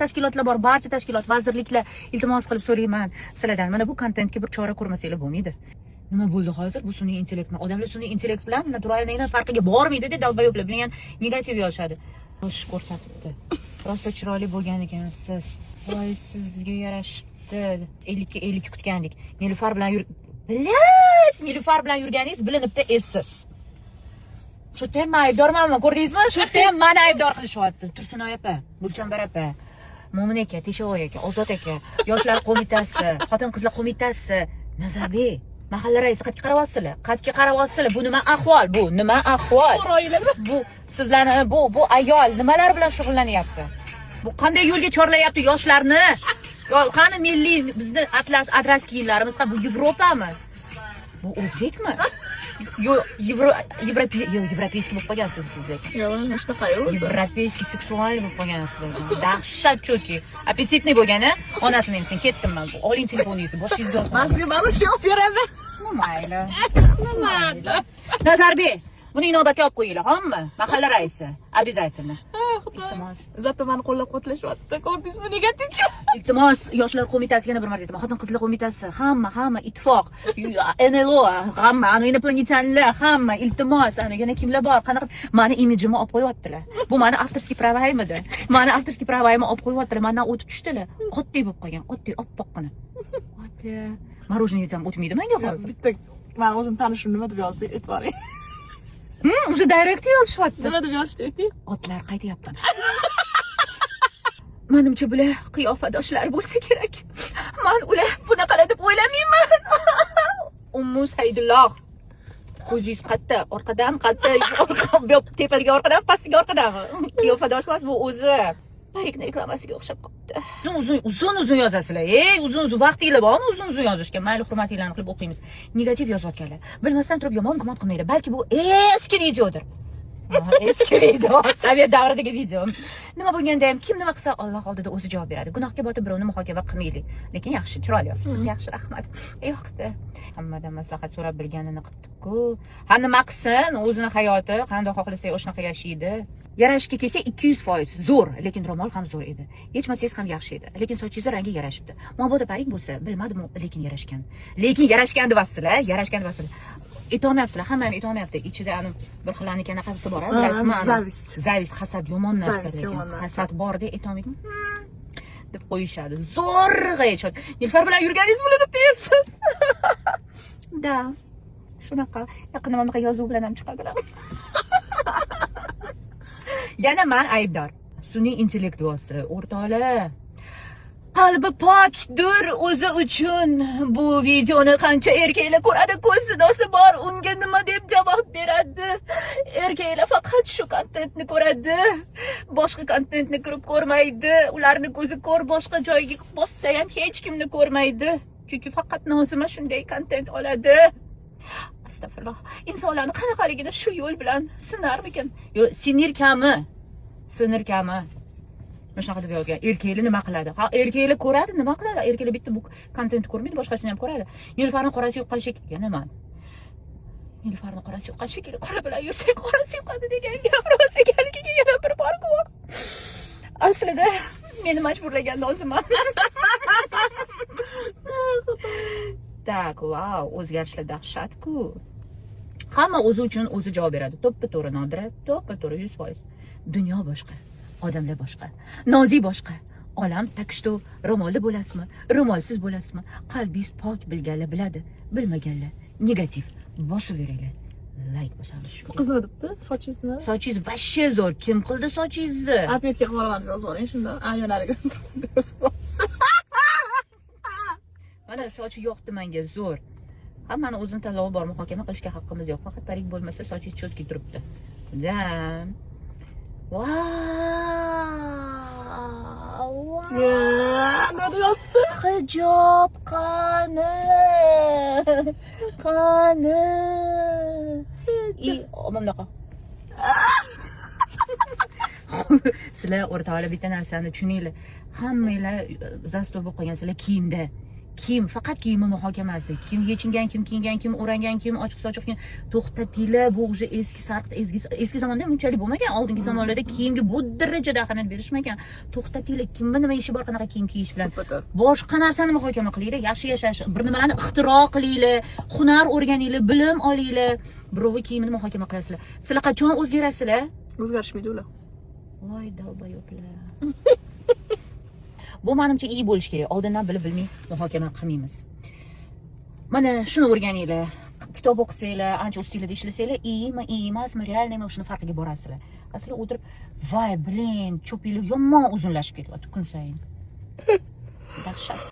tashkilotlar bor, barcha tashkilot, vazirliklar iltimos qilib so'rayman sizlardan. Mana bu kontentga bir chora ko'rmasanglar bo'lmaydi. Nima bo'ldi hozir? Bu sun'iy intellektmi? Odamlar sun'iy intellekt bilan naturalniy farqiga bormaydi-da, dalbayoblar bilan negativ yoshadi. Xo'sh, ko'rsatibdi. Rosa chiroyli bo'lgan ekansiz. Voy, sizga yarashibdi. 50 ga 50 kutgandik. Nilufar bilan Nilufar bilan yurganingiz bilinibdi, essiz. Shu yerda ham aybdormanmi? Ko'rdingizmi? Shu yerda ham meni aybdor qilishyapti. Tursunoy opa, Gulchambar opa, Mo'min aka, Teshovoy aka, Ozod aka, Yoshlar qo'mitasi, Xotin-qizlar qo'mitasi, Nazarbek, mahalla raisi qatga qarayapsizlar? Qatga qarayapsizlar? Bu nima ahvol? Bu nima ahvol? Bu sizlarni bu ayol nimalar bilan shug'ullanyapti? Bu qanday yo'lga chorlayapti yoshlarni? Qani milliy bizni atlas kiyimlarimiz, bu Yevropami? Bu o'zbekmi? Yo'q, европейский bo'lib qolgansiz sizlar. Yo'q, shunaqa yo'q. Европейский seksualniy bo'lib qolgansizlar. Dahshat cho'ki. Appetitniy bo'lgani, onasini ham sen ketdim men. Oling telefoningizni, boshingizga olib. Men sizga mana shu olib beraman. Mayli. Nima? Nazarbek, buni inobatga olib qo'yinglar, hamma. Mahalla raisi, обязательно. Iltimos. Zato meni qo'llab-quvvatlashyapti. Ko'rdingizmi, negativga? Iltimos, yoshlar qo'mitasiga yana bir marta aytaman. Xotin-qizlar qo'mitasi, hamma ittifoq, NLO, hamma, inoplanitanlar, hamma iltimos, yana kimlar bor? Qanaqa meni imijimni olib qo'yaptilar. Bu meni avtorskiy pravoyimidi? Meni avtorskiy pravoyimni olib qo'yaptilar. Mendan o'tib tushdilar. Oddiy bo'lib qolgan, oddiy oppoqqina. Voy, marojniy yesam o'tmaydi menga hozir. Bitta men o'zim tanishim nima deb yozdi, e'tiboring. O'sha direkt yozishyapti. Nima deb yozishdi, ayting? Otlar qaytyapti. Menimcha bular qiyofadoshlar bo'lsa kerak. Men ular bunaqalar deb o'ylamayman. Ummu Saydulloh. Ko'zingiz qayerda? Orqadan, tepaga orqadan, pastiga orqadan. Qiyofadosh emas bu o'zi. Parikni reklamasiga o'xshab qoldi. Uzun yozasizlar. Uzun vaqtinglar bormi? Uzun yozishga. Mayli, hurmatinglarni qilib o'qiymiz. Negativ yozayotganlar. Bilmasdan turib yomon gumon qilmanglar. Balki bu eski videodir. Eski video, Sovet davridagi video. Nima bo'lganda ham kim nima qilsa Alloh oldida o'zi javob beradi. Gunohga botib birovni muhokama qilmaylik. Lekin yaxshi, chiroyli yozibsiz. Siz yaxshi, rahmat. Yo'qdi. Hammadan maslahat so'rab bilganini qildik-ku. Ha nima qilsin? O'zini hayoti qanday xohlasa o'shanaqa yashaydi. Yarashga kelsa 200% zo'r, lekin ro'mol ham zo'r edi. Yechmasangiz ham yaxshi edi. Lekin sochingiz rangi yarashibdi. Mabodo parik bo'lsa, bilmadim, lekin yarashgan. Lekin yarashgan deyapsizlar, Aytolmayapsizlar, hamma ham aytolmayapti. Ichida anu bir xilani qanaqasi bor, bilasizmi? Zavist, hasad yomon narsa. Hasad bor deb aytolmaydim. Deb qo'yishadi. Zo'rg'a aytishadi. Nilufar bilan yurganingiz bo'ladi deb deysiz. Da. Shunaqa, yaqinda bunaqa yozuv bilan ham chiqadilar. Yana men aybdor. Sun'iy intellektualsi, o'rtoqlar. Qalbi pokdir o'zi uchun. Bu videoni qancha erkaklar ko'radi, ko'z sidosi bor, unga nima deb javob beradi? Erkaklar faqat shu kontentni ko'radi. Boshqa kontentni kirib ko'rmaydi. Ularni ko'zi ko'r, boshqa joyga bossa ham hech kimni ko'rmaydi. Chunki faqat Nozima shunday kontent oladi. Astagfirullah. Insonlarni qanaqaligida shu yo'l bilan sinarmikan? Yo, sinirkami? Shunaqa deb yozgan. Erkaklar nima qiladi? Ha, erkaklar ko'radi, nima qiladi? Erkaklar bitta bu kontentni ko'rmaydi, boshqasini ham ko'radi. Nilfarning qorasi yo'q qolishi yana men. Nilfarning qorasi yo'q qolishi kerak. Qora bilan yursak qorasi yo'qadi degan gap rost ekanligiga yana bir bor guvoh. Aslida meni majburlagan Nozima. Tak, wow, o'zgarishlar dahshat-ku. Hamma o'zi uchun o'zi javob beradi. To'ppa-to'g'ri Nodira, to'ppa-to'g'ri 100%. Dunyo boshqa, odamlar boshqa, nozik boshqa. Olam takishto, ro'molda bo'lasizmi, ro'molsiz bo'lasizmi? Qalbingiz pok bilganlar biladi, bilmaganlar negativ bosaveringlar. Like bosamiz shu. Qiz nima debdi? Sochingizni? Sochingiz vashshe zo'r. Kim qildi sochingizni? Atmetga qo'raman deb yozing shunda. Ayollarga. Mana sochi yo'qdi menga zo'r. Hammani o'zini tanlovi bor, muhokama qilishga haqqimiz yo'q. Faqat parik bo'lmasa sochingiz cho'tki turibdi. Dam. Wow. Nima yozdi? Hijob qani. Omamdaqa. Sizlar o'rtoqlar bitta narsani tushuninglar. Hammanglar zastob bo'lib qolgansizlar kiyimda. Kiyim, faqat kiyimni muhokamasi. Kim yechingan, kim kiyingan, kim o'rangan, kim ochiq-sochiq kiygan. To'xtatinglar, bu уже eski sarqit, eski zamonda ham unchalik bo'lmagan. Oldingi zamonlarda kiyimga bu darajada ahamiyat berishmagan. To'xtatinglar, kimni nima ishi bor qanaqa kiyim kiyish bilan. Boshqa narsani muhokama qilinglar, yaxshi yashash, bir nimalarni ixtiro qilinglar, hunar o'rganinglar, bilim olinglar. Birovning kiyimini muhokama qilasizlar. Sizlar qachon o'zgarasizlar? O'zgarishmaydi ular. Voy dalbayoblar. Bu menimcha iyi bo'lish kerak. Oldindan bilib bilmay muhokama qilmaymiz. Mana shuni o'rganinglar. Kitob o'qisanglar, ancha ustinglarda ishlasanglar, iyimi, iyi emasmi, realnimi shuni farqiga borasizlar. Asli o'tirib, voy, blin, cho'pinglar yomon uzunlashib ketyapti kun sayin. Dahshat.